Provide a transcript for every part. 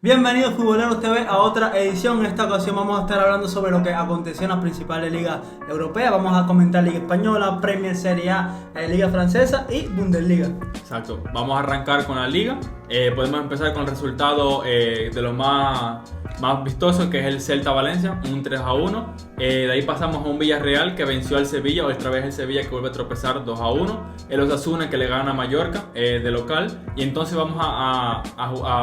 Bienvenidos Futboleros TV a otra edición. En esta ocasión vamos a estar hablando sobre lo que aconteció en las principales ligas europeas. Vamos a comentar Liga Española, Premier, Serie A, Liga Francesa y Bundesliga. Exacto, vamos a arrancar con la liga. Podemos empezar con el resultado de los más vistosos, que es el Celta-Valencia, un 3-1. De ahí pasamos a un Villarreal que venció al Sevilla, otra vez el Sevilla que vuelve a tropezar 2-1. El Osasuna que le gana a Mallorca de local. Y entonces vamos a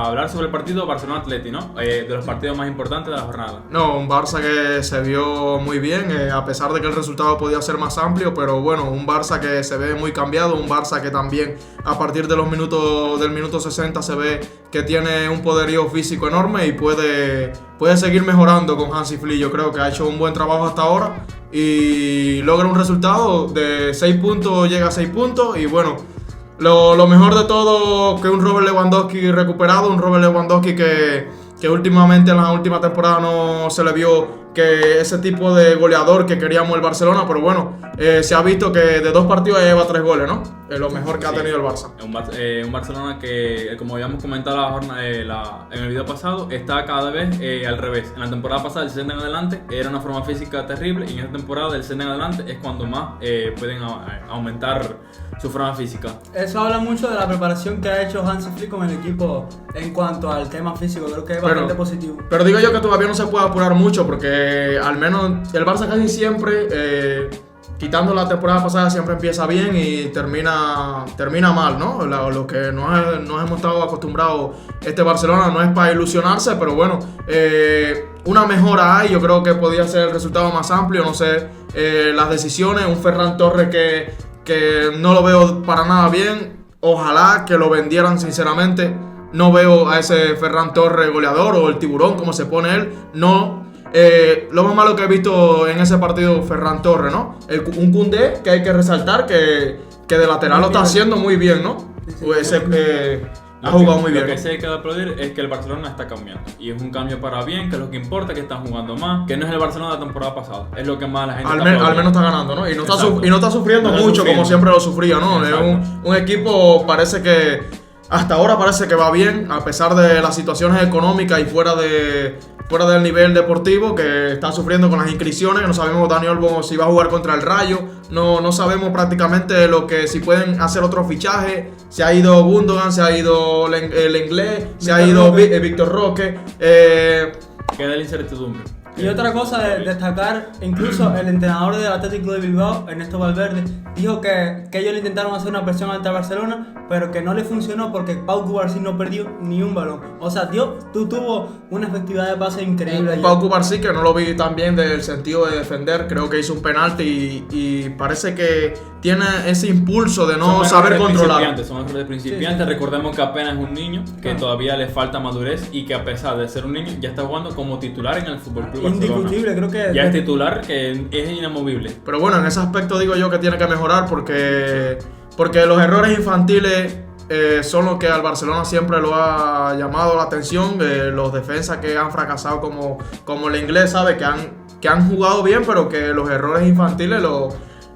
hablar sobre el partido Barcelona-Atleti, ¿no? De los partidos más importantes de la jornada. No, un Barça que se vio muy bien, a pesar de que el resultado podía ser más amplio, pero bueno, un Barça que se ve muy cambiado, un Barça que también a partir de del minuto 60 se ve que tiene un poderío físico enorme y puede seguir mejorando con Hansi Flick. Yo creo que ha hecho un buen trabajo hasta ahora y logra un resultado de 6 puntos, llega a 6 puntos y bueno, lo mejor de todo que un Robert Lewandowski recuperado, un Robert Lewandowski que últimamente en la última temporada no se le vio que ese tipo de goleador que queríamos el Barcelona, pero bueno, se ha visto que de 2 partidos ya lleva 3 goles, ¿no? Es lo mejor que ha tenido el Barça. Un Barcelona que, como habíamos comentado en el video pasado, está cada vez al revés. En la temporada pasada, del 60 en adelante, era una forma física terrible, y en esta temporada, del 60 en adelante, es cuando más pueden aumentar su forma física. Eso habla mucho de la preparación que ha hecho Hansi Flick con el equipo en cuanto al tema físico. Creo que es bastante positivo. Pero digo yo que todavía no se puede apurar mucho porque al menos el Barça casi siempre, quitando la temporada pasada, siempre empieza bien y termina mal, ¿no? Lo que nos hemos estado acostumbrados este Barcelona no es para ilusionarse, pero bueno, una mejora hay. Yo creo que podía ser el resultado más amplio, no sé, las decisiones, un Ferran Torres que no lo veo para nada bien. Ojalá que lo vendieran, sinceramente. No veo a ese Ferran Torres goleador o el tiburón como se pone él. No. Lo más malo que he visto en ese partido, Ferran Torres, ¿no? Un Koundé que hay que resaltar que de lateral lo está haciendo muy bien, ¿no? Pues ha jugado muy bien. Lo que sí hay que aplaudir es que el Barcelona está cambiando. Y es un cambio para bien, que es lo que importa, que están jugando más. Que no es el Barcelona de la temporada pasada. Es lo que más la gente al menos está ganando, ¿no? Y no está sufriendo mucho como siempre lo sufría, ¿no? Es un equipo, parece que hasta ahora parece que va bien, a pesar de las situaciones económicas y fuera del nivel deportivo, que está sufriendo con las inscripciones. No sabemos Dani Olmo si va a jugar contra el Rayo. No sabemos prácticamente si pueden hacer otro fichaje. Se ha ido Gundogan, se ha ido el inglés, se ha ido Víctor Roque. Queda la incertidumbre. Y otra cosa de destacar, incluso el entrenador del Atlético de Bilbao, Ernesto Valverde, dijo que ellos le intentaron hacer una presión ante Barcelona, pero que no le funcionó porque Pau Cubarsí no perdió ni un balón. O sea, tuvo una efectividad de pase increíble. Pau Cubarsí, que no lo vi tan bien del sentido de defender, creo que hizo un penalti y parece que tiene ese impulso de no saber controlar. Son errores de principiantes. Sí. Recordemos que apenas es un niño, que todavía le falta madurez y que a pesar de ser un niño ya está jugando como titular en el Fútbol Club Barcelona. Indiscutible, creo que ya es titular, que es inamovible. Pero bueno, en ese aspecto digo yo que tiene que mejorar porque los errores infantiles son los que al Barcelona siempre lo ha llamado la atención. Los defensas que han fracasado como el inglés, ¿sabe? Que han jugado bien, pero que los errores infantiles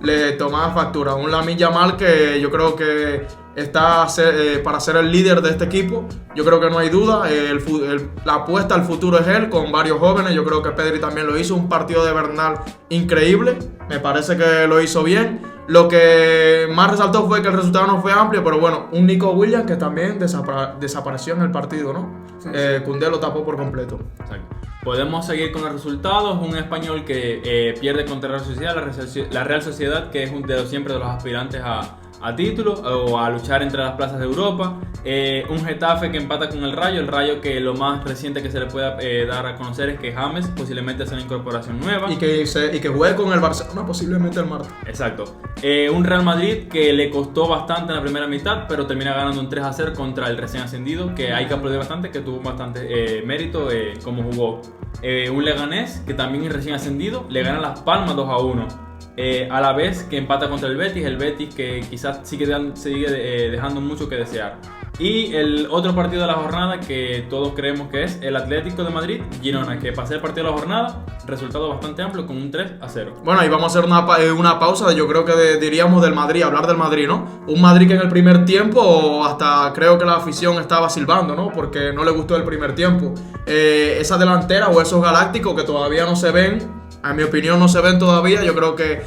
le tomaban factura. Un Lamine Yamal que yo creo que está para ser el líder de este equipo. Yo creo que no hay duda. La apuesta al futuro es él, con varios jóvenes. Yo creo que Pedri también lo hizo. Un partido de Bernal increíble. Me parece que lo hizo bien. Lo que más resaltó fue que el resultado no fue amplio, pero bueno, un Nico Williams que también desapareció en el partido, ¿no? Sí. Koundé lo tapó por completo. Exacto. Podemos seguir con los resultados. Un español que pierde contra la Real Sociedad, que es siempre de los aspirantes a título o a luchar entre las plazas de Europa. Un Getafe que empata con el Rayo que lo más reciente que se le pueda dar a conocer es que James posiblemente sea una incorporación nueva. Y que juegue con el Barcelona posiblemente el martes. Exacto. Un Real Madrid que le costó bastante en la primera mitad, pero termina ganando un 3-0 contra el recién ascendido, que hay que aplaudir bastante, que tuvo bastante mérito como jugó. Un Leganés que también es recién ascendido, le gana Las Palmas 2-1. A la vez que empata contra el Betis que quizás sigue dejando mucho que desear. Y el otro partido de la jornada que todos creemos que es el Atlético de Madrid-Girona, que pasé el partido de la jornada, resultado bastante amplio con un 3-0. Bueno, y vamos a hacer una pausa, yo creo que diríamos del Madrid, hablar del Madrid, ¿no? Un Madrid que en el primer tiempo hasta creo que la afición estaba silbando, ¿no? Porque no le gustó el primer tiempo. Esa delantera o esos galácticos que todavía no se ven, en mi opinión no se ven todavía. Yo creo que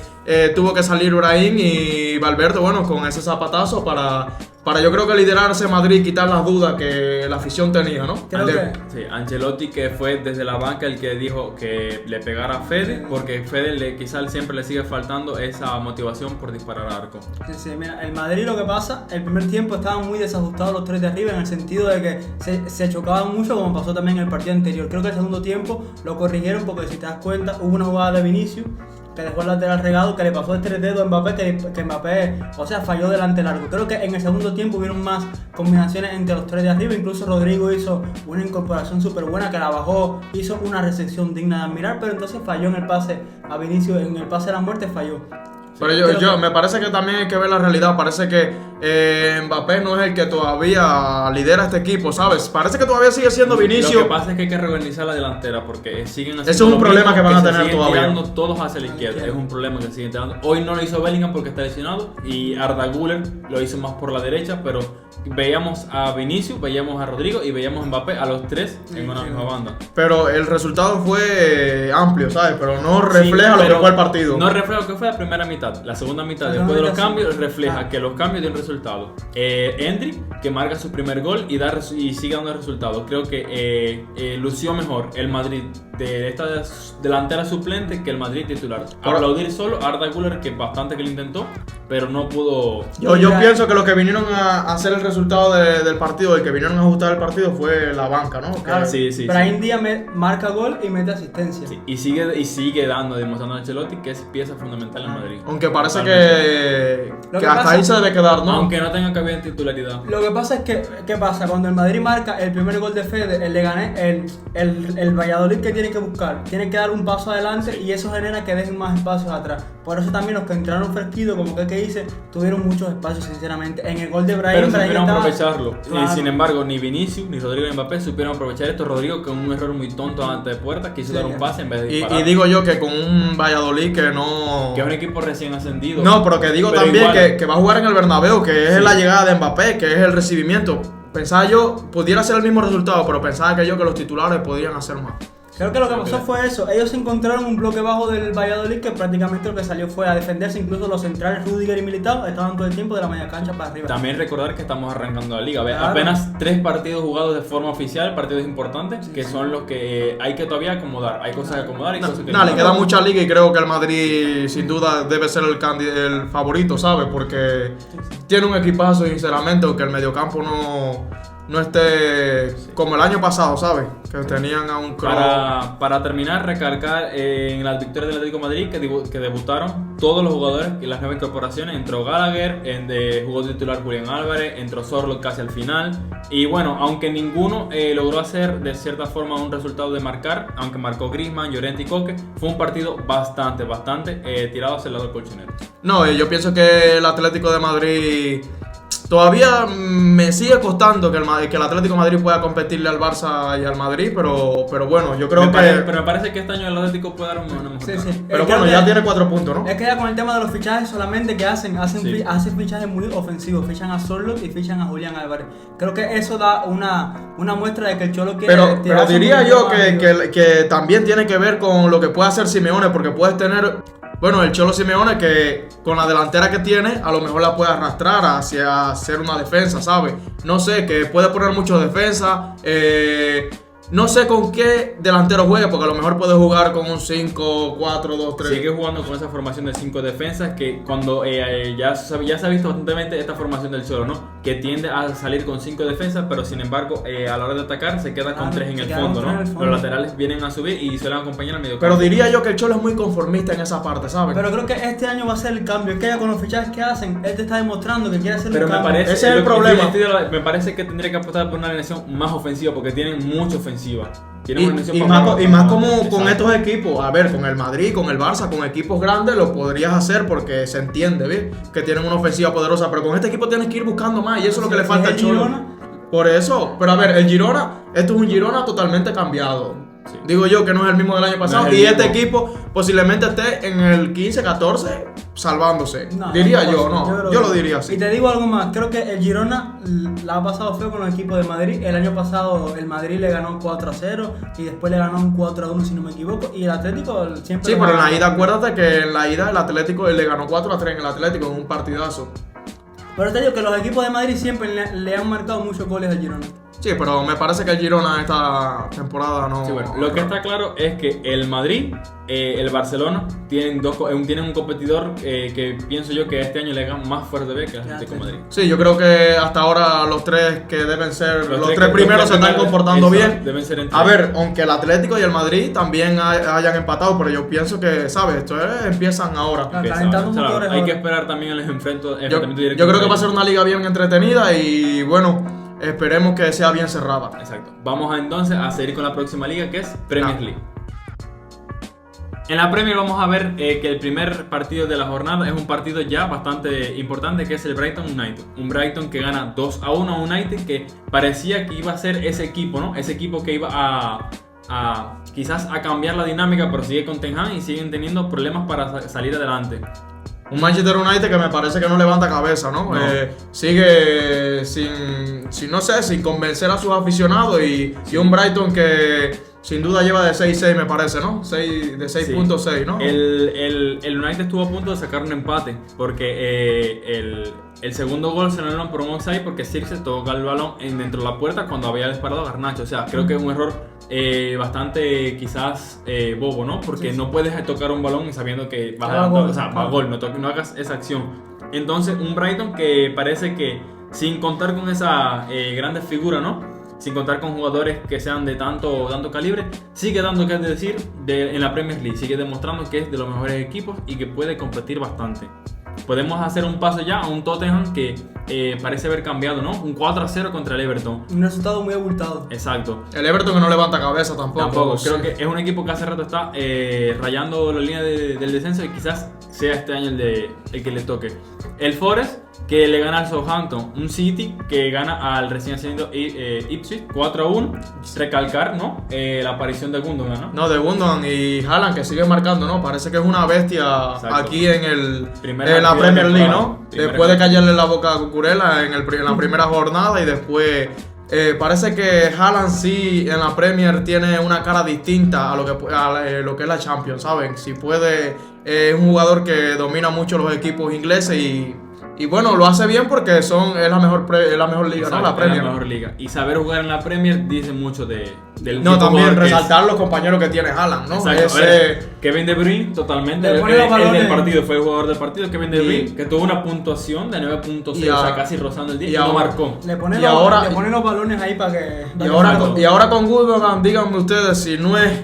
tuvo que salir Brahim y Valverde, bueno, con ese zapatazo para yo creo que liderar ese Madrid, quitar las dudas que la afición tenía, ¿no? Creo que... Sí, Ancelotti, que fue desde la banca el que dijo que le pegara a Fede, porque Fede quizás siempre le sigue faltando esa motivación por disparar al arco. Sí, mira, el Madrid lo que pasa, el primer tiempo estaban muy desajustados los tres de arriba, en el sentido de que se chocaban mucho, como pasó también en el partido anterior. Creo que el segundo tiempo lo corrigieron porque, si te das cuenta, hubo una jugada de Vinicius que dejó el lateral regado, que le pasó el 3 a Mbappé, que Mbappé, o sea, falló delante largo. Creo que en el segundo tiempo hubieron más combinaciones entre los tres de arriba. Incluso Rodrigo hizo una incorporación súper buena, que la bajó, hizo una recepción digna de admirar, pero entonces falló en el pase a Vinicius, en el pase de la muerte falló. Pero yo me parece que también hay que ver la realidad. Parece que Mbappé no es el que todavía lidera este equipo, ¿sabes? Parece que todavía sigue siendo Vinicius. Lo que pasa es que hay que reorganizar la delantera, porque siguen haciendo. Eso es un problema que van a tener siguen todavía. tirando todos hacia la izquierda. Es un problema que siguen tirando. Hoy no lo hizo Bellingham porque está lesionado, y Arda Güler lo hizo más por la derecha, pero veíamos a Vinicius, veíamos a Rodrigo y veíamos a Mbappé, a los tres en una misma banda. Pero el resultado fue amplio, ¿sabes? Pero no refleja lo que fue el partido. No refleja lo que fue la primera mitad. La segunda mitad, después de los cambios, refleja que los cambios dieron resultado. Endrick, que marca su primer gol y sigue dando resultados. Creo que lució mejor el Madrid de esta delantera suplente que el Madrid titular. Aplaudir solo a Arda Güler, que bastante que lo intentó, pero no pudo. Yo pienso que los que vinieron a hacer el resultado del partido, el que vinieron a ajustar el partido, fue la banca, ¿no? Claro, sí. Brahim Díaz marca gol y mete asistencia. Sí, y sigue demostrando a Ancelotti que es pieza fundamental en Madrid. Aunque parece que hasta ahí se debe quedar, ¿no? Aunque no tenga cabida en titularidad. Lo que pasa es que, ¿qué pasa? Cuando el Madrid marca el primer gol de Fede, el Leganés, el Valladolid, que tiene que buscar, tiene que dar un paso adelante, y eso genera que dejen más espacios atrás. Por eso también los que entraron fresquitos, como que hice, tuvieron muchos espacios, sinceramente. En el gol de Brahim, pero supieron aprovecharlo. Claro. Y sin embargo, ni Vinicius ni Rodrigo ni Mbappé supieron aprovechar esto. Rodrigo, con un error muy tonto antes de puerta, quiso dar un pase en vez de disparar. Y digo yo que con un Valladolid que no... Que es un equipo recién ascendido. No, pero que digo también que va a jugar en el Bernabéu, que es la llegada de Mbappé, que es el recibimiento. Pensaba yo, pudiera ser el mismo resultado, pero pensaba que los titulares podrían hacer más. Creo que lo que pasó fue eso. Ellos encontraron un bloque bajo del Valladolid, que prácticamente lo que salió fue a defenderse. Incluso los centrales Rüdiger y Militao estaban todo el tiempo de la media cancha para arriba. También recordar que estamos arrancando la liga. Claro. Apenas 3 partidos jugados de forma oficial, partidos importantes, que son los que hay que todavía acomodar. Hay cosas que acomodar y cosas que no. Le queda mucha liga, y creo que el Madrid sin duda debe ser el favorito, ¿sabes? Porque tiene un equipazo, sinceramente, aunque el mediocampo no esté como el año pasado, ¿sabes? Que tenían a un Para terminar, recalcar en las victorias del Atlético de Madrid que debutaron todos los jugadores y las nuevas incorporaciones. Entró Gallagher, jugó titular Julián Álvarez, entró Sorloth casi al final. Y bueno, aunque ninguno logró hacer de cierta forma un resultado de marcar, aunque marcó Griezmann, Llorente y Coque, fue un partido bastante tirado hacia el lado del colchonero. No, yo pienso que el Atlético de Madrid... Todavía me sigue costando que el Atlético de Madrid pueda competirle al Barça y al Madrid, pero bueno, yo creo Pero me parece que este año el Atlético puede dar una mejor. Sí. Pero bueno, ya tiene 4 puntos, ¿no? Es que ya con el tema de los fichajes solamente que hacen fichajes muy ofensivos. Fichan a Sorloth y fichan a Julián Álvarez. Creo que eso da una muestra de que el Cholo quiere... Pero diría yo que también tiene que ver con lo que puede hacer Simeone, porque puedes tener... Bueno, el Cholo Simeone, que con la delantera que tiene, a lo mejor la puede arrastrar hacia hacer una defensa, ¿sabes? No sé, que puede poner mucho defensa. No sé con qué delantero juegue, porque a lo mejor puede jugar con un 5, 4, 2, 3. Sigue jugando con esa formación de 5 defensas, que cuando ya se ha visto constantemente esta formación del Cholo, ¿no? Que tiende a salir con 5 defensas, pero sin embargo a la hora de atacar se queda con 3 en el fondo, ¿no? Los laterales vienen a subir y suelen acompañar al medio. Pero diría yo que el Cholo es muy conformista en esa parte, ¿sabes? Pero creo que este año va a ser el cambio. Es que ya con los fichajes que hacen, él te está demostrando que quiere hacer un cambio. Ese es el problema. Me parece que tendría que apostar por una alineación más ofensiva, porque tienen mucha ofensiva. Y más como con estos equipos, a ver, con el Madrid, con el Barça, con equipos grandes lo podrías hacer porque se entiende, ¿ves? Que tienen una ofensiva poderosa, pero con este equipo tienes que ir buscando más, y eso es lo que le falta al Cholo. Por eso, pero a ver, el Girona, esto es un Girona totalmente cambiado. Sí. Digo yo que no es el mismo del año pasado. No es el Y este mismo. equipo posiblemente esté en el 15-14 salvándose. No, Diría no, yo, no, no. creo Yo que- lo diría Y así. te digo algo más, creo que el Girona la ha pasado feo con los equipos de Madrid. El año pasado el Madrid le ganó 4-0 y después le ganó un 4-1 si no me equivoco. Y el Atlético siempre... Sí, le pero en la gana. ida, acuérdate que en la ida el Atlético le ganó 4-3 en el Atlético en un partidazo. Pero te digo que los equipos de Madrid siempre le han marcado muchos goles al Girona. Sí, pero me parece que el Girona esta temporada no. Sí, bueno, lo que está claro es que el Madrid, el Barcelona tienen un competidor que pienso yo que este año le haga más fuerte que el Atlético de Madrid. Sí, yo creo que hasta ahora los tres que deben ser, los tres que- primeros se están primeros, comportando eso, bien. Deben ser entre A ver, aunque el Atlético y el Madrid también hayan empatado, pero yo pienso que, ¿sabes? Esto empiezan ahora. Claro, empieza, calentando claro, motores hay que ahora. esperar también el enfrentamiento Yo directo. creo que va a ser una liga bien entretenida y bueno, esperemos que sea bien cerrada. Exacto. Vamos entonces a seguir con la próxima liga que es Premier No. League. En la Premier vamos a ver que el primer partido de la jornada es un partido ya bastante importante, que es el Brighton United. Un Brighton que gana 2-1 a United, que parecía que iba a ser ese equipo, ¿no? Ese equipo que iba a quizás a cambiar la dinámica, pero sigue con Ten Hag y siguen teniendo problemas para salir adelante. Un Manchester United que me parece que no levanta cabeza, ¿no? No. Sigue sin convencer a sus aficionados y un Brighton que sin duda lleva de 6-6, me parece, ¿no? De 6.6, ¿no? El United estuvo a punto de sacar un empate porque el segundo gol se anularon por un offside porque Circe tocó el balón dentro de la puerta cuando había disparado a Garnacho. O sea, creo que es un error bastante quizás bobo, ¿no? Porque Sí. no puedes tocar un balón sabiendo que vas Va a a gol, o sea, va a claro. gol, no hagas esa acción. Entonces, un Brighton que parece que sin contar con esa grande figura, ¿no? Sin contar con jugadores que sean de tanto calibre, sigue dando que decir en la Premier League, sigue demostrando que es de los mejores equipos y que puede competir bastante. Podemos hacer un paso ya a un Tottenham que parece haber cambiado, ¿no? Un 4-0 contra el Everton. Un resultado muy abultado. Exacto. El Everton que no levanta cabeza tampoco. Tampoco, Sí. creo que es un equipo que hace rato está rayando la línea del descenso y quizás sea este año el que le toque. El Forest que le gana al Southampton, un City que gana al recién ascendido Ipswich 4-1. Recalcar, ¿no? La aparición de Gundogan, ¿no? No, de Gundogan y Haaland que sigue marcando, ¿no? Parece que es una bestia Exacto. aquí en Primera en la actividad Premier League, temporada. ¿no? Primera Después de actividad. callarle la boca a Cucurella en la primera jornada y después parece que Haaland sí en la Premier tiene una cara distinta a lo que es la Champions, ¿saben? Si puede, es un jugador que domina mucho los equipos ingleses y bueno, lo hace bien porque es la mejor liga, ¿no? Exacto, La es Premier. la mejor liga. Y saber jugar en la Premier dice mucho del No, tipo de también jugador que es. resaltar los compañeros que tiene Haaland, ¿no? Exacto. A ver, Kevin De Bruyne totalmente Le el pone los del balones. partido, fue el jugador del partido. Kevin De Y- Bruyne que tuvo una puntuación de 9.6, Y o a- sea, casi rozando el 10 y y no ahora- marcó. Le pone, Y los, ahora- le pone los balones ahí para que... Y ahora con Gundogan, díganme ustedes si no es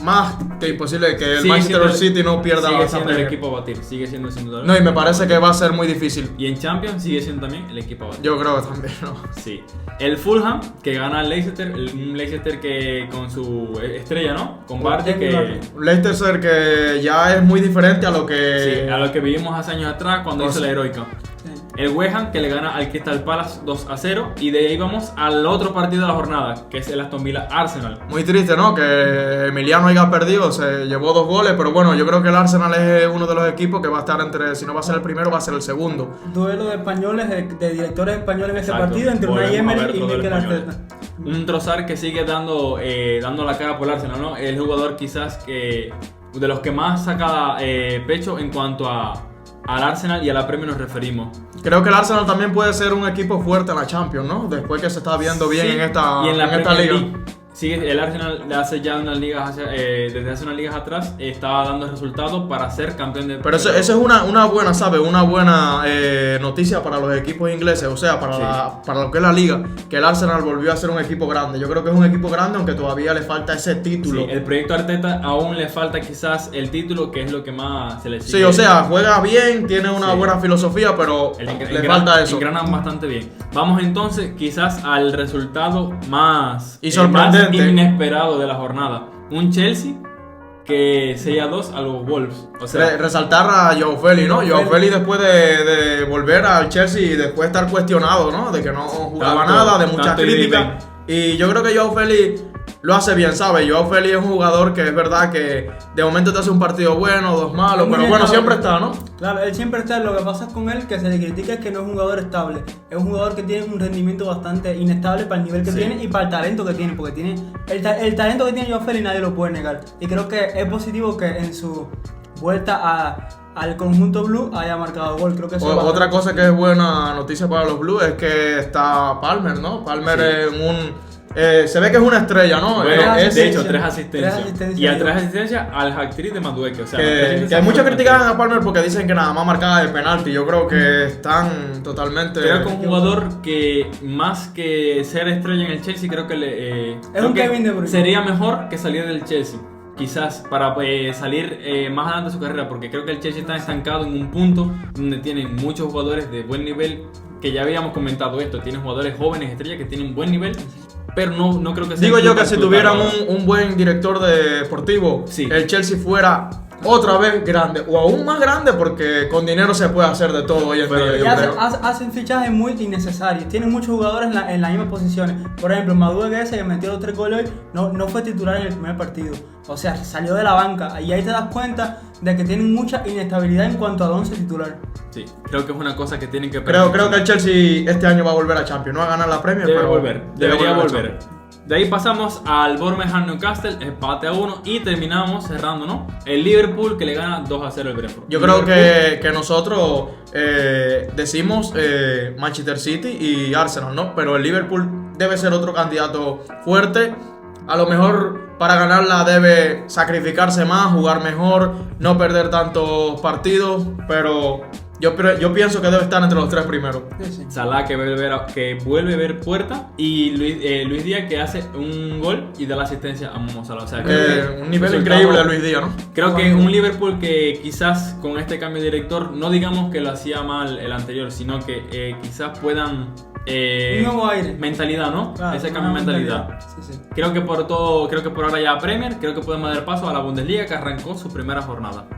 más que imposible que el Sigue Manchester siendo- City no pierda sigue la siendo el Premier. equipo a batir, sigue siendo sin duda. No, y me parece que va a ser muy difícil. Y en Champions sigue siendo también el equipo a batir. Yo creo que también, ¿no? Sí. El Fulham que gana al Leicester, un Leicester que con su estrella, ¿no? Con Bardi que Un Leicester que ya es muy diferente a lo que... sí, a lo que vivimos hace años atrás cuando Pues hizo la heroica. El West Ham que le gana al Crystal Palace 2-0 y de ahí vamos al otro partido de la jornada, que es el Aston Villa Arsenal. Muy triste, ¿no? Que Emiliano haya perdido, se llevó 2 goles, pero bueno, yo creo que el Arsenal es uno de los equipos que va a estar entre, si no va a ser el primero, va a ser el segundo. Duelo de españoles, de directores españoles en ese Exacto. partido entre Unai Volvemos a ver Emery y todo el Mikel español. Arteta. Un Trossard que sigue dando la cara por el Arsenal, ¿no? El jugador quizás que de los que más saca pecho en cuanto al Arsenal y a la Premier nos referimos. Creo que el Arsenal también puede ser un equipo fuerte en la Champions, ¿no? Después que se está viendo bien Sí, en esta, y en la esta Premier liga. League. Sigue, el Arsenal hace ya unas ligas desde hace unas ligas atrás estaba dando resultados para ser campeón de Pero eso es una buena, ¿sabes? Una buena noticia para los equipos ingleses, o sea, para, Sí. para lo que es la liga, que el Arsenal volvió a ser un equipo grande. Yo creo que es un equipo grande, aunque todavía le falta ese título. Sí, el proyecto Arteta aún le falta quizás el título, que es lo que más se le Sí, o sea, juega bien, tiene una Sí. buena filosofía, pero le falta eso. Engranan bastante bien. Vamos entonces quizás al resultado más Y sorprendente. más inesperado de la jornada. Un Chelsea que 6-2 a los Wolves. O sea, resaltar a Joao Félix, ¿no? Joao Félix después de volver al Chelsea y después de estar cuestionado, ¿no? De que no jugaba nada, de muchas críticas. Y yo creo que Joao Félix lo hace bien, ¿sabes? Joao Félix es un jugador que es verdad que de momento te hace un partido bueno, dos malos, pero bueno, siempre está, ¿no? Claro, él siempre está. Lo que pasa con él, que se le critica, es que no es un jugador estable. Es un jugador que tiene un rendimiento bastante inestable para el nivel que tiene y para el talento que tiene. Porque tiene el talento que tiene Joao Félix nadie lo puede negar. Y creo que es positivo que en su vuelta al conjunto blue haya marcado gol. Creo que eso otra cosa que es buena noticia para los Blues es que está Palmer, ¿no? Palmer es se ve que es una estrella, ¿no? Bueno, de hecho, 3 asistencias. Y a 3 asistencias al hat-trick de Madueke. O sea, que muchos critican a Palmer porque dicen que nada más marcaba de penalti. Yo creo que están totalmente... Creo que un jugador que más que ser estrella en el Chelsea, creo que es un Kevin De Bruyne. Sería mejor que salir del Chelsea. Quizás para salir más adelante de su carrera, porque creo que el Chelsea está estancado en un punto donde tienen muchos jugadores de buen nivel, que ya habíamos comentado esto, tienen jugadores jóvenes, estrellas que tienen buen nivel, pero no creo que sea... Digo yo que si tuvieran un buen director deportivo, sí, el Chelsea fuera otra vez grande, o aún más grande, porque con dinero se puede hacer de todo hoy en día. Hacen fichajes muy innecesarios, tienen muchos jugadores en las mismas posiciones. Por ejemplo, Madueke, ese que metió los 3 goles hoy, no fue titular en el primer partido. O sea, salió de la banca, y ahí te das cuenta de que tienen mucha inestabilidad en cuanto a 11 titular. Sí, creo que es una cosa que tienen que... Creo que el Chelsea este año va a volver a Champions, no a ganar la Premier, debería volver. De ahí pasamos al Bournemouth Newcastle, empate a 1, y terminamos cerrando, ¿no? El Liverpool, que le gana 2-0 al Brentford. Yo creo que nosotros decimos Manchester City y Arsenal, ¿no? Pero el Liverpool debe ser otro candidato fuerte. A lo mejor para ganarla debe sacrificarse más, jugar mejor, no perder tantos partidos, pero yo pienso que debe estar entre los 3 primeros. Sí. Salah que vuelve a ver puerta, y Luis Díaz que hace un gol y da la asistencia a Mo Salah. O sea, un nivel increíble de Luis Díaz, ¿no? Creo que un Liverpool que quizás con este cambio de director, no digamos que lo hacía mal el anterior, sino que quizás puedan... un nuevo aire. Mentalidad, ¿no? Claro, ese cambio de mentalidad. Sí. Creo que por ahora ya Premier, creo que podemos dar paso a la Bundesliga, que arrancó su primera jornada.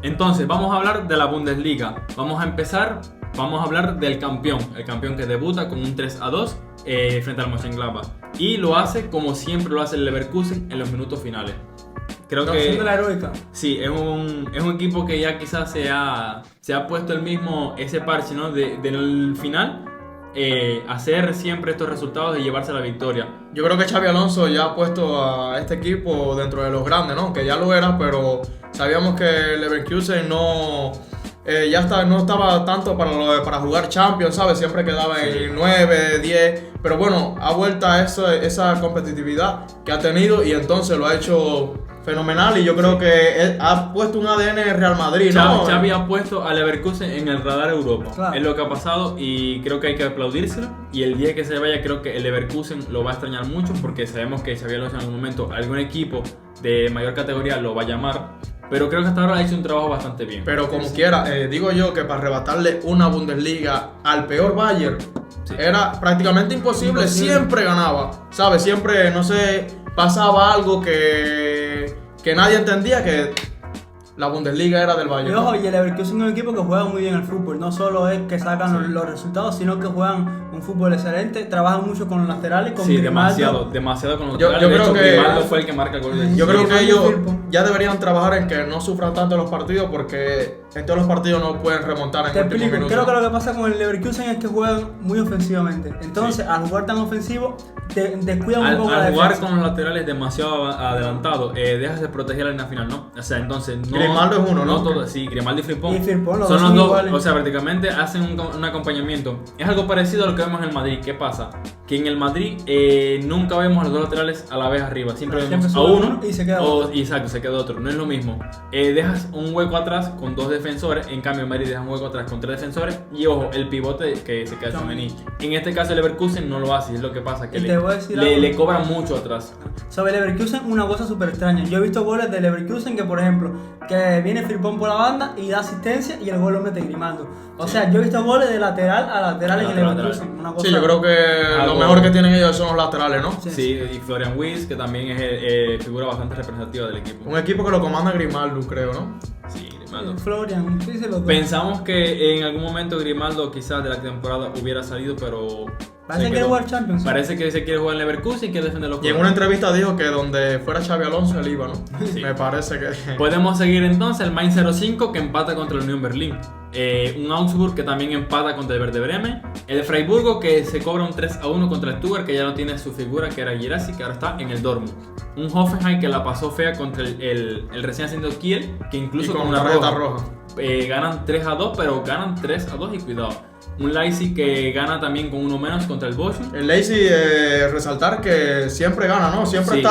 Entonces, vamos a hablar de la Bundesliga. Vamos a hablar del campeón. El campeón que debuta con un 3-2 frente al Mönchengladbach. Y lo hace como siempre lo hace el Leverkusen en los minutos finales. Creo que la heroica. Sí, es un equipo que ya quizás se ha puesto ese parche, ¿no? Del final, hacer siempre estos resultados y llevarse la victoria. Yo creo que Xabi Alonso ya ha puesto a este equipo dentro de los grandes, ¿no? Que ya lo era, pero sabíamos que Leverkusen no estaba tanto para jugar Champions, ¿sabes? Siempre quedaba en 9, 10, pero bueno, ha vuelto a esa competitividad que ha tenido, y entonces lo ha hecho fenomenal, y yo creo que ha puesto un ADN Real Madrid, ¿no? Xavi ha puesto a Leverkusen en el radar Europa. Claro. Es lo que ha pasado, y creo que hay que aplaudírselo, y el día que se vaya creo que el Leverkusen lo va a extrañar mucho, porque sabemos que Xabi Alonso en algún momento algún equipo de mayor categoría lo va a llamar, pero creo que hasta ahora ha hecho un trabajo bastante bien. Pero como quiera, digo yo que para arrebatarle una Bundesliga al peor Bayern era prácticamente imposible. Siempre ganaba, ¿sabes? Siempre, no sé, pasaba algo que nadie entendía, que la Bundesliga era del Bayern. Y ojo, y el Leverkusen es un equipo que juega muy bien el fútbol. No solo es que sacan los resultados, sino que juegan un fútbol excelente. Trabajan mucho con los laterales, con demasiado con los laterales. Yo creo que Grimaldo fue el que marca el gol. Yo creo que ellos ya deberían trabajar en que no sufran tanto los partidos, porque en todos los partidos no pueden remontar en últimos minutos. Creo que lo que pasa con el Leverkusen es que juegan muy ofensivamente. Entonces, al jugar tan ofensivo, descuidan un poco la defensa. Al jugar con los laterales demasiado adelantados, dejas de proteger la línea final, ¿no? O sea, entonces Grimaldo es uno, ¿no? Todo, sí, Grimaldo y Frimpong. Los son los dos iguales. O sea, prácticamente hacen un acompañamiento. Es algo parecido a lo que vemos en el Madrid. ¿Qué pasa? Que en el Madrid nunca vemos a los dos laterales a la vez arriba. Siempre vemos a uno y se queda otro. Exacto, se queda otro. No es lo mismo. Dejas un hueco atrás con 2 defensores. En cambio, el Madrid deja un hueco atrás con 3 defensores. Y ojo, el pivote que se queda Tchouaméni. En este caso, el Leverkusen no lo hace. Es lo que pasa, que le cobran mucho atrás. Sobre Leverkusen, una cosa súper extraña. Yo he visto goles de Leverkusen que, por ejemplo, que viene Frimpong por la banda y da asistencia y el gol lo mete Grimaldo. O sea, yo he visto goles de lateral a lateral en el Leverkusen. Una cosa sí, yo creo que lo mejor que tienen ellos son los laterales, ¿no? Sí, y Florian Wirtz, que también es figura bastante representativa del equipo. Un equipo que lo comanda Grimaldo, creo, ¿no? Sí, Grimaldo. Florian, sí se lo doy. Pensamos que en algún momento Grimaldo quizás de la temporada hubiera salido, pero... Parece que quiere jugar Champions. Parece que se quiere jugar en Leverkusen y quiere defender los Y en una entrevista dijo que donde fuera Xabi Alonso él iba, ¿no? Sí. Me parece que... Podemos seguir entonces el Mainz 05 que empata contra el Unión Berlín. Un Augsburg que también empata contra el Werder Bremen. El Freiburgo que se cobra un 3-1 contra el Stuttgart, que ya no tiene su figura que era Guirassy, que ahora está en el Dortmund. Un Hoffenheim que la pasó fea contra el recién ascendido Kiel, que incluso con una tarjeta roja. Ganan 3-2, pero ganan 3-2 y cuidado. Un Leipzig que gana también con uno menos contra el Bochum. El Leipzig, resaltar que siempre gana, ¿no? Siempre Sí.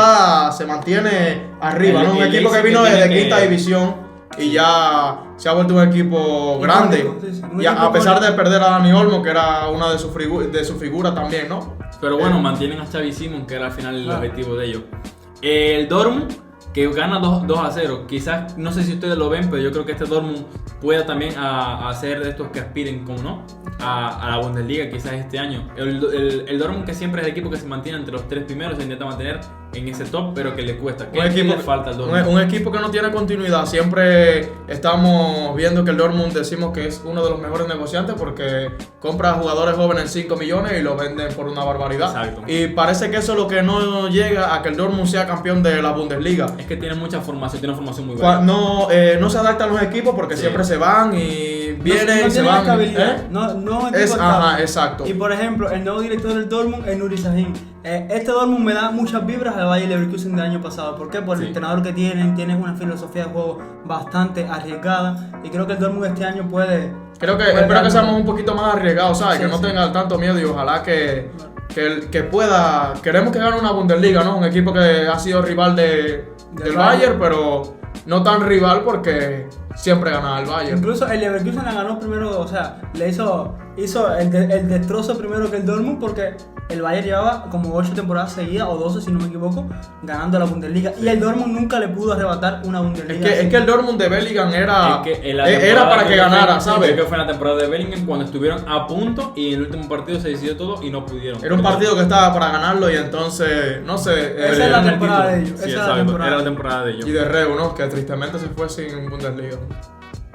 se mantiene arriba, ¿no? Un el equipo que Leipzig vino que desde tiene quinta división y ya se ha vuelto un equipo grande. Sí, Y a pesar de perder a Dani Olmo, que era una de sus figuras también, ¿no? Pero bueno, mantienen a Xavi Simons, que era al final el objetivo de ellos. El Dortmund, que gana 2-0. Quizás, no sé si ustedes lo ven, pero yo creo que este Dortmund pueda también hacer de estos que aspiren, como no, a la Bundesliga quizás este año. El Dortmund, que siempre es el equipo que se mantiene entre los 3 primeros, se intenta mantener en ese top, pero que le cuesta. ¿Qué le falta al Dortmund? Un equipo que no tiene continuidad. Siempre estamos viendo que el Dortmund decimos que es uno de los mejores negociantes porque compra jugadores jóvenes en 5 millones y los venden por una barbaridad. Exacto. Y parece que eso es lo que no llega a que el Dortmund sea campeón de la Bundesliga. Es que tiene mucha formación, tiene una formación muy buena. No se adaptan los equipos porque siempre se van y vienen y se van. Estabilidad. No Exacto. Y por ejemplo, el nuevo director del Dortmund es Nuri Sahin. Este Dortmund me da muchas vibras al Bayer Leverkusen del año pasado. ¿Por qué? Por el entrenador que tienen una filosofía de juego bastante arriesgada. Y creo que el Dortmund este año puede. Espero que seamos un poquito más arriesgados, ¿sabes? Sí, que no sí. tengan tanto miedo y ojalá que pueda. Queremos que gane una Bundesliga, ¿no? Un equipo que ha sido rival del Bayern, pero no tan rival porque siempre gana el Bayern. Incluso el Leverkusen la ganó primero, o sea, le hizo el destrozo primero que el Dortmund porque el Bayern llevaba como 8 temporadas seguidas, o 12 si no me equivoco, ganando la Bundesliga. Y el Dortmund nunca le pudo arrebatar una Bundesliga. Es que el Dortmund de Bellingham era para que ganara, ¿sabes? Creo que fue en la temporada de Bellingham cuando estuvieron a punto y en el último partido se decidió todo y no pudieron. Era un partido que estaba para ganarlo y entonces, no sé. Esa es la temporada de ellos. Sí, Esa era la temporada de ellos. Y de Reu, ¿no? Que tristemente se fue sin Bundesliga.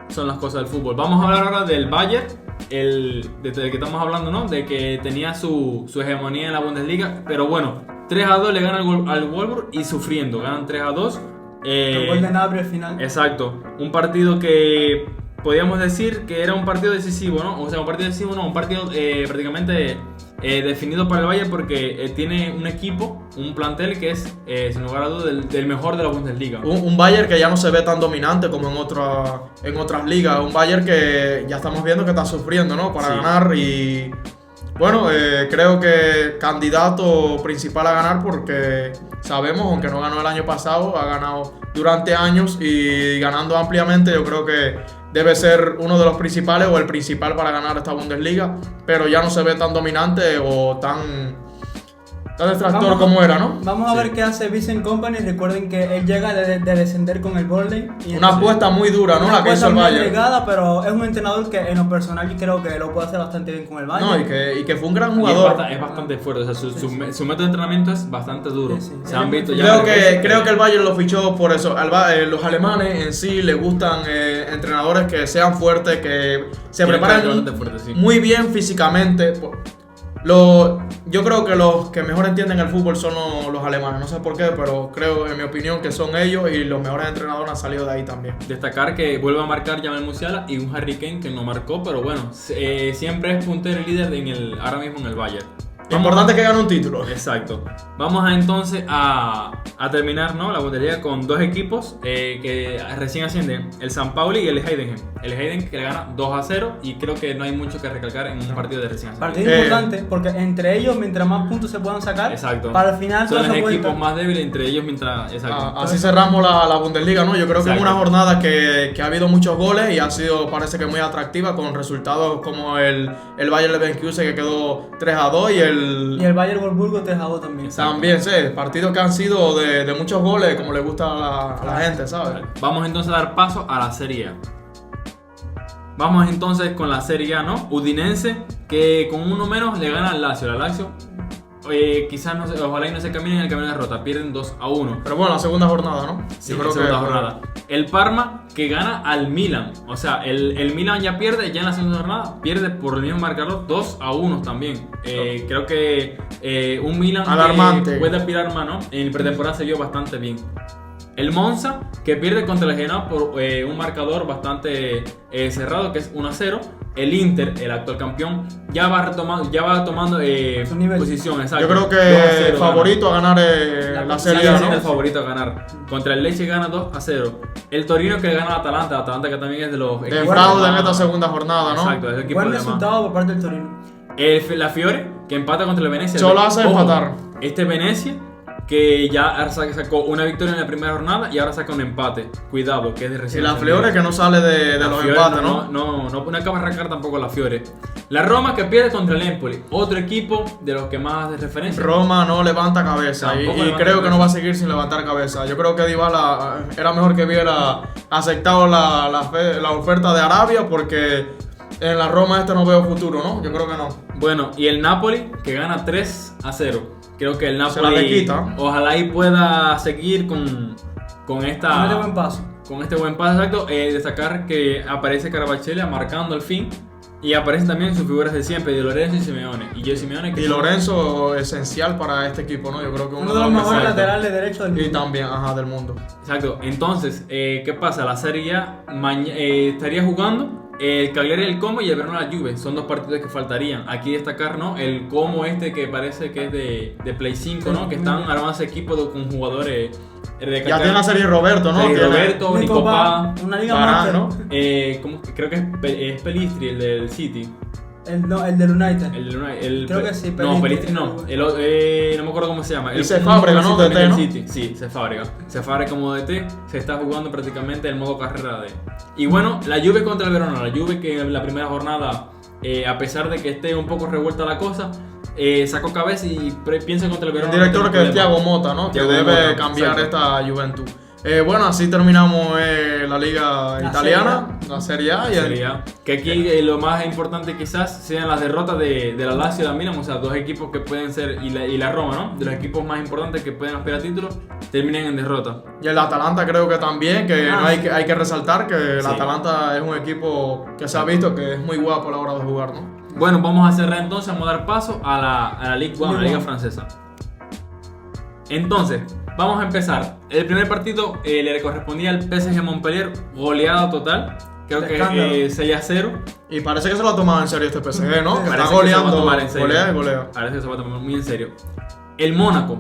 Son las cosas del fútbol. Vamos a hablar ahora del Bayern, del que estamos hablando, ¿no? De que tenía su hegemonía en la Bundesliga, pero bueno, 3-2 le gana al Wolfsburg y sufriendo, ganan 3-2. El gol de Gnabry al final. Exacto, un partido que podríamos decir que era un partido decisivo, ¿no? O sea, un partido decisivo, no, un partido prácticamente definido para el Bayern porque tiene un equipo, un plantel que es, sin lugar a dudas, del mejor de la Bundesliga. Un Bayern que ya no se ve tan dominante como en otras ligas. Un Bayern que ya estamos viendo que está sufriendo, ¿no? Para ganar y... Bueno, creo que candidato principal a ganar porque sabemos, aunque no ganó el año pasado, ha ganado durante años y ganando ampliamente. Yo creo que debe ser uno de los principales o el principal para ganar esta Bundesliga, pero ya no se ve tan dominante o tan extractor como era, ¿no? Vamos a ver qué hace Vincent Kompany. Recuerden que él llega de descender con el Burnley. Una apuesta muy dura, ¿no? La que hizo el Bayern. Arriesgada, pero es un entrenador que en lo personal yo creo que lo puede hacer bastante bien con el Bayern. No, y que fue un gran jugador. Es bastante fuerte, o sea, su método de entrenamiento es bastante duro. Sí. Se han visto ya. Creo que el Bayern lo fichó por eso. Los alemanes en sí les gustan entrenadores que sean fuertes, que se preparen muy bien físicamente. Yo creo que los que mejor entienden el fútbol son los alemanes, no sé por qué, pero creo, en mi opinión, que son ellos y los mejores entrenadores han salido de ahí también. Destacar que vuelve a marcar Jamal Musiala y un Harry Kane que no marcó, pero bueno, siempre es puntero y líder ahora mismo en el Bayern. Lo importante es que gane un título. Exacto. Vamos entonces a terminar, ¿no?, la Bundesliga con dos equipos que recién ascienden, el San Pauli y el Heidenheim. El Heidenheim que le gana 2-0 y creo que no hay mucho que recalcar en un partido de recién ascendido. Partido importante porque entre ellos, mientras más puntos se puedan sacar, Exacto. para el final son toda los esa equipos vuelta. más débiles entre ellos mientras... Exacto. Así cerramos la Bundesliga, ¿no? Yo creo que es Exacto. una jornada que ha habido muchos goles y ha sido, parece que muy atractiva, con resultados como el Bayer Leverkusen que quedó 3-2 y el Bayer Wolfsburgo 3-2 también. Exacto. también, sí, partidos que han sido de muchos goles, como le gusta a la gente, ¿sabes? Vamos entonces a dar paso a la Serie A. Vamos entonces con la Serie A, ¿no? Udinense, que con uno menos le gana al Lazio. La Lazio, quizás no ojalá y no se caminen en el camino de derrota, pierden 2-1. Pero bueno, la segunda jornada, ¿no? Sí, Yo en creo segunda que jornada. El Parma que gana al Milan. O sea, el Milan ya pierde, ya en la segunda jornada, pierde por el mismo marcador 2-1 también. Creo que un Milan Alarmante. que puede aspirar más, ¿no? En pretemporada se vio bastante bien. El Monza que pierde contra el Genoa por un marcador bastante cerrado, que es 1-0. El Inter, el actual campeón, ya va tomando Su nivel. posición. Exacto. yo creo 2-0 que gana. favorito a ganar la Serie Sigue A, siendo el ¿no? favorito a ganar. Contra el Lecce gana 2-0. El Torino que le gana al Atalanta. Atalanta que también es de los De equipos fraude en más- esta segunda jornada, ¿no? Exacto, es el equipo Buen de más. resultado por parte del Torino. La Fiore que empata contra el Venecia. Solo hace Ojo, empatar. Este Venecia que ya sacó una victoria en la primera jornada y ahora saca un empate. Cuidado, que es de Y recién. la ascendido. Fiore que no sale de La los Fiore empates, ¿no? No acaba de arrancar tampoco la Fiore. La Roma que pierde contra el Empoli. Otro equipo de los que más de referencia. Roma no levanta cabeza y Tampoco levanta creo que cabeza. no va a seguir sin levantar cabeza. Yo creo que Dybala era mejor que hubiera aceptado la oferta de Arabia porque en la Roma no veo futuro, ¿no? Yo creo que no. Bueno, y el Napoli que gana 3-0. Creo que el Se la Napoli quita. ojalá y pueda seguir con Con esta este buen paso. con este buen paso, exacto. Destacar que aparece Carabanchella marcando al fin y aparecen también sus figuras de siempre, Di Lorenzo y Simeone. Y yo Simeone que Y son- Lorenzo esencial para este equipo, ¿no? Yo creo que Uno de los mejores. mejores exacto. laterales derechos del Y mundo. también, del mundo. Exacto. Entonces, ¿qué pasa? La Serie A estaría jugando el Cagliari, el Como y el Verona, la Juve. Son dos partidos que faltarían. Aquí destacar, ¿no? El Como que parece que es de Play 5, ¿no? Que están armando ese equipo con jugadores de Ya tiene la serie Roberto, ¿no? Serie Tiene- Roberto, Nicopá, una liga Varane, máster. ¿no? creo que es Pelistri, el del City. El del United. Creo que sí, No, Pelistri. Pelistri no. no me acuerdo cómo se llama. Y se Fábrega, ¿no? también DT, del ¿no? City. Sí, se Fábrega. Se Fábrega como DT. Se está jugando prácticamente el modo carrera de. Y bueno, la Juve contra el Verona. La Juve que en la primera jornada, a pesar de que esté un poco revuelta la cosa, sacó cabeza y piensa contra el El Verona. director no que tiene es problema. Thiago Motta, ¿no? Que Thiago debe Motta, cambiar exacto. esta Juventud. Bueno, así terminamos la liga La italiana, la Serie A. Y el- Sería que aquí lo más importante quizás sean las derrotas de la Lazio y la Milan, o sea, dos equipos que pueden ser, y la Roma, ¿no? De los equipos más importantes que pueden aspirar a títulos, terminen en derrota. Y el Atalanta creo que también, que no hay que resaltar que el Sí. Atalanta es un equipo que se ha visto que es muy guapo a la hora de jugar, ¿no? Bueno, vamos a cerrar entonces, vamos a dar paso a la Ligue 1, a la Liga Francesa. Entonces, vamos a empezar. El primer partido le correspondía al PSG Montpellier, goleada total. Creo De que escándalo. 6-0. Y parece que se lo ha tomado en serio este PSG, ¿no? Que Parece está que se va a goleando, tomar en serio. golea y golea. Parece que se va a tomar muy en serio. El Mónaco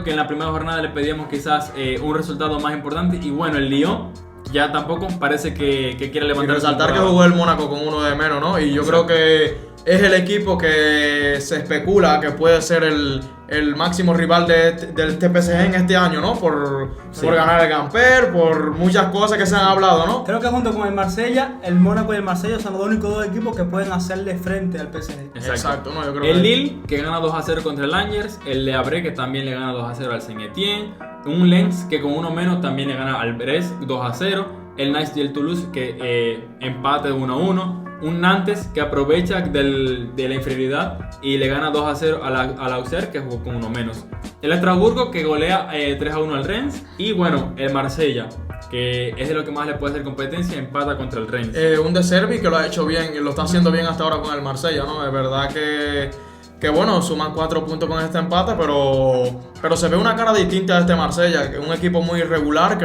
que en la primera jornada le pedíamos quizás un resultado más importante. Y bueno, el Lyon ya tampoco parece que quiere Y levantar. resaltar que temporada. jugó el Mónaco con uno de menos, ¿no? Y yo creo que es el equipo que se especula que puede ser el máximo rival del PSG en este año, ¿no? Por ganar el Gamper, por muchas cosas que se han hablado, ¿no? Creo que junto con el Marsella, el Mónaco y el Marsella son los únicos dos equipos que pueden hacerle frente al PSG. Exacto. ¿no? Yo creo El que Lille que gana 2-0 contra el Angers. El Le Havre que también le gana 2-0 al Saint-Étienne. Un Lens que con uno menos también le gana al Brest 2-0. El Nice y el Toulouse que empate 1-1. Un Nantes que aprovecha de la inferioridad y le gana 2-0 al Auxerre que jugó con uno menos. El Estrasburgo que golea 3-1 al Rennes. Y bueno, el Marsella que es de lo que más le puede hacer competencia, empata contra el Rennes. un De Zerbi que lo ha hecho bien y lo está haciendo bien hasta ahora con el Marsella, ¿no? Es verdad que bueno, suman 4 puntos con este empate, pero se ve una cara distinta de este Marsella, que es un equipo muy irregular,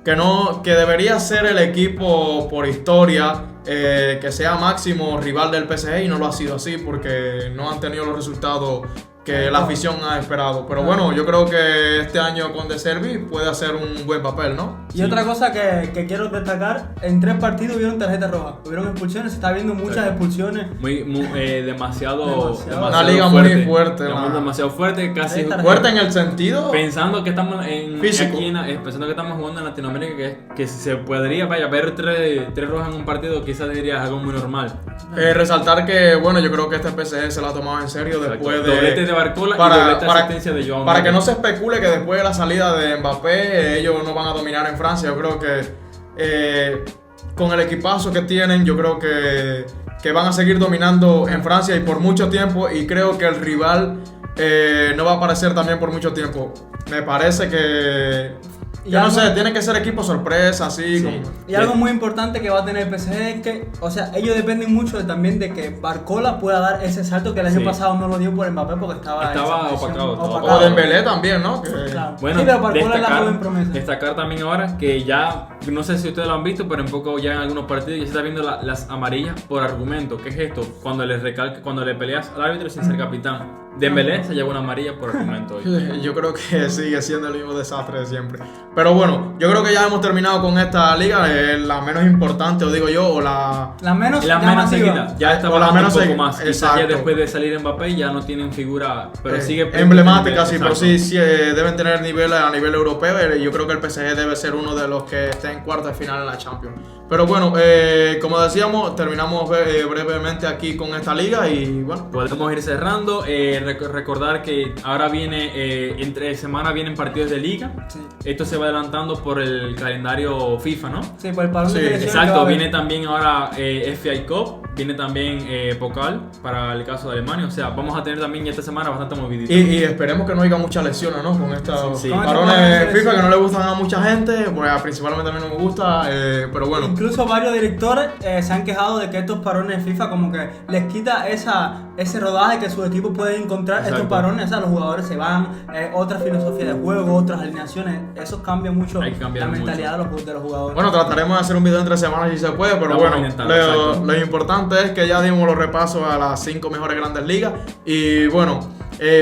que debería ser el equipo por historia que sea máximo rival del PSG y no lo ha sido así porque no han tenido los resultados que la afición ha esperado. Pero bueno, yo creo que este año con De Zerbi puede hacer un buen papel, ¿no? Y otra cosa que quiero destacar, en 3 partidos hubieron tarjetas rojas, hubieron expulsiones, se está viendo muchas expulsiones. Demasiado Una liga muy fuerte. Demasiado fuerte, casi fuerte en el sentido... Pensando que estamos físico. Pensando que estamos jugando en Latinoamérica, que se podría ver tres rojas en un partido, quizás dirías algo muy normal. Resaltar que, bueno, yo creo que este PSG se lo ha tomado en serio después de Barcola y doblete de asistencia de Joao para Mario. que no se especule que después de la salida de Mbappé ellos no van a dominar en Francia. Yo creo que con el equipazo que tienen, yo creo que van a seguir dominando en Francia y por mucho tiempo, y creo que el rival no va a aparecer también por mucho tiempo. Me parece que... Yo no sé, tiene que ser equipo sorpresa, así Sí. como... Y algo muy importante que va a tener el PSG es que, o sea, ellos dependen mucho también de que Barcola pueda dar ese salto que el año Sí. pasado no lo dio por Mbappé porque estaba opacado. O Dembélé también, ¿no? Que... Claro. Bueno, Sí, pero Barcola es la joven promesa. destacar también ahora que ya, no sé si ustedes lo han visto, pero en poco ya en algunos partidos ya se está viendo las amarillas por argumento. ¿Qué es esto? Cuando le peleas al árbitro sin ser capitán. Dembélé se lleva una amarilla por argumento hoy. Yo creo que sigue siendo el mismo desastre de siempre. Pero bueno, yo creo que ya hemos terminado con esta liga, la menos importante, o digo yo, o la menos La menos seguida, ya está o la bajando menos un poco seguida, más. Quizás exacto. ya después de salir Mbappé ya no tienen figura, pero sigue emblemática, sí, pero exacto. sí deben tener nivel a nivel europeo. Yo creo que el PSG debe ser uno de los que esté en cuartos de final en la Champions. Pero bueno, como decíamos, terminamos brevemente aquí con esta liga y bueno. Podemos ir cerrando. Recordar que ahora viene, entre semana vienen partidos de liga. Sí. Esto se va adelantando por el calendario FIFA, ¿no? Sí, por el parón Sí, de selecciones que va a Exacto, haber. viene también ahora FA Cup, viene también Pokal para el caso de Alemania. O sea, vamos a tener también esta semana bastante movidito. Y esperemos que no haya muchas lesiones, ¿no? Con estos Sí. parones FIFA que no le gustan a mucha gente, pues principalmente a mí no me gusta, pero bueno. Incluso varios directores se han quejado de que estos parones FIFA como que les quita ese rodaje que sus equipos pueden encontrar. Exacto. Estos parones, o sea, los jugadores se van, otra filosofía de juego, otras alineaciones, eso cambia mucho Hay que cambiar la mentalidad de los jugadores. Bueno, trataremos de hacer un video entre semanas si se puede, pero Vamos a bueno, intentarlo, exacto. lo importante es que ya dimos los repasos a las 5 mejores grandes ligas y bueno,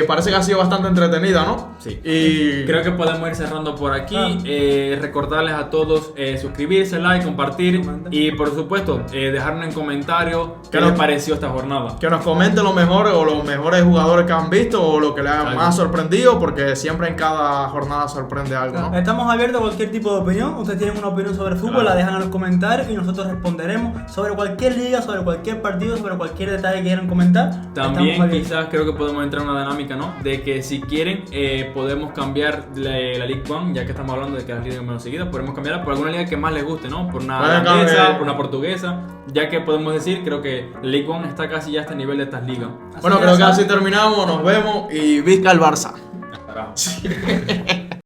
parece que ha sido bastante entretenida, ¿no? Sí. Y Creo que podemos ir cerrando por aquí. Ah. Recordarles a todos suscribirse, like, compartir Comenta. y por supuesto dejarnos en comentarios qué Que les nos- pareció esta jornada. que nos comenten lo mejor o los mejores jugadores que han visto o lo que les ha Exacto. más sorprendido, porque siempre en cada jornada sorprende algo, ¿no? Estamos abiertos a cualquier tipo de opinión. Ustedes tienen una opinión sobre fútbol, Claro. la dejan en los comentarios y nosotros responderemos sobre cualquier liga, sobre cualquier partido, sobre cualquier detalle que quieran comentar. También Estamos abiertos. quizás creo que podemos entrar en una dinámica, ¿no? De que si quieren podemos cambiar la League One, ya que estamos hablando de que las ligas menos seguidas, podemos cambiarla por alguna liga que más les guste, ¿no? Por una Pueden holandesa, cambiar. por una portuguesa, ya que podemos decir, creo que la League One está casi ya a este nivel de estas ligas. Así Bueno, que creo ya que así saben. terminamos, nos vemos y visca el Barça. Carajo.